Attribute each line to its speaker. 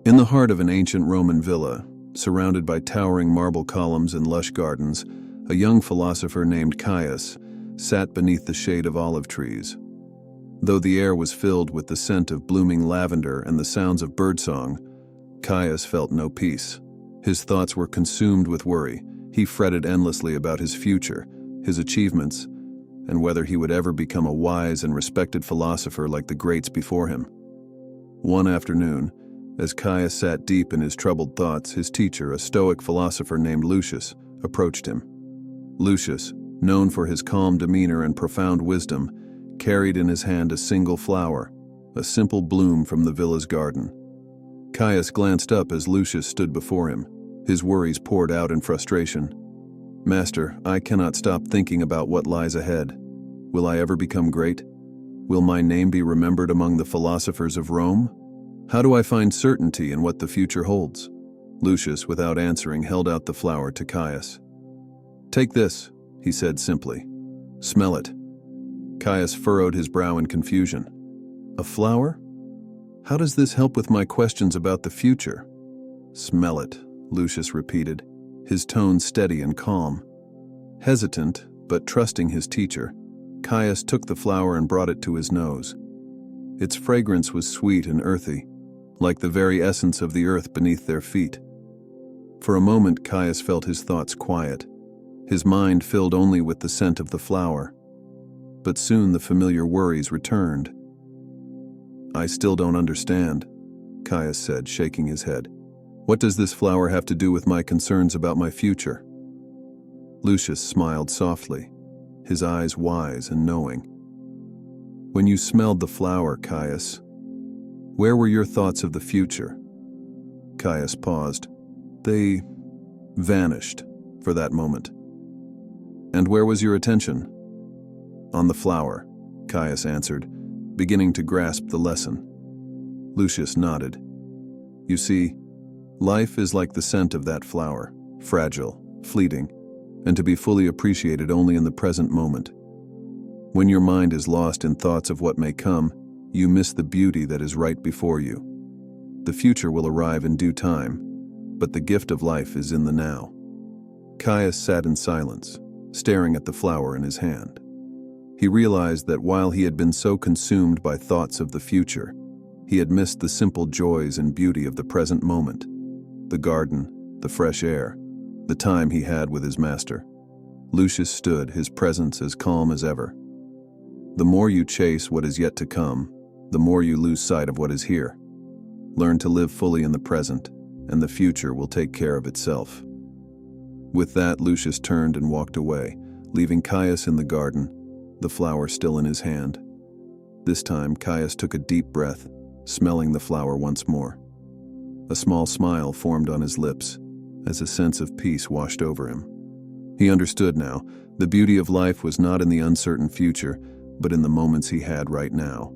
Speaker 1: In the heart of an ancient Roman villa, surrounded by towering marble columns and lush gardens, a young philosopher named Caius sat beneath the shade of olive trees. Though the air was filled with the scent of blooming lavender and the sounds of birdsong, Caius felt no peace. His thoughts were consumed with worry. He fretted endlessly about his future, his achievements, and whether he would ever become a wise and respected philosopher like the greats before him. One afternoon, as Caius sat deep in his troubled thoughts, his teacher, a Stoic philosopher named Lucius, approached him. Lucius, known for his calm demeanor and profound wisdom, carried in his hand a single flower, a simple bloom from the villa's garden. Caius glanced up as Lucius stood before him. His worries poured out in frustration. "Master, I cannot stop thinking about what lies ahead. Will I ever become great? Will my name be remembered among the philosophers of Rome? How do I find certainty in what the future holds?" Lucius, without answering, held out the flower to Caius. "Take this," he said simply. "Smell it." Caius furrowed his brow in confusion. "A flower? How does this help with my questions about the future?" "Smell it," Lucius repeated, his tone steady and calm. Hesitant, but trusting his teacher, Caius took the flower and brought it to his nose. Its fragrance was sweet and earthy, like the very essence of the earth beneath their feet. For a moment, Caius felt his thoughts quiet, his mind filled only with the scent of the flower. But soon the familiar worries returned. "I still don't understand," Caius said, shaking his head. "What does this flower have to do with my concerns about my future?" Lucius smiled softly, his eyes wise and knowing. "When you smelled the flower, Caius, where were your thoughts of the future?" Caius paused. "They vanished for that moment." "And where was your attention?" "On the flower," Caius answered, beginning to grasp the lesson. Lucius nodded. "You see, life is like the scent of that flower, fragile, fleeting, and to be fully appreciated only in the present moment. When your mind is lost in thoughts of what may come, you miss the beauty that is right before you. The future will arrive in due time, but the gift of life is in the now." Caius sat in silence, staring at the flower in his hand. He realized that while he had been so consumed by thoughts of the future, he had missed the simple joys and beauty of the present moment, the garden, the fresh air, the time he had with his master. Lucius stood, his presence as calm as ever. "The more you chase what is yet to come, the more you lose sight of what is here. Learn to live fully in the present, and the future will take care of itself." With that, Lucius turned and walked away, leaving Caius in the garden, the flower still in his hand. This time, Caius took a deep breath, smelling the flower once more. A small smile formed on his lips, as a sense of peace washed over him. He understood now, the beauty of life was not in the uncertain future, but in the moments he had right now.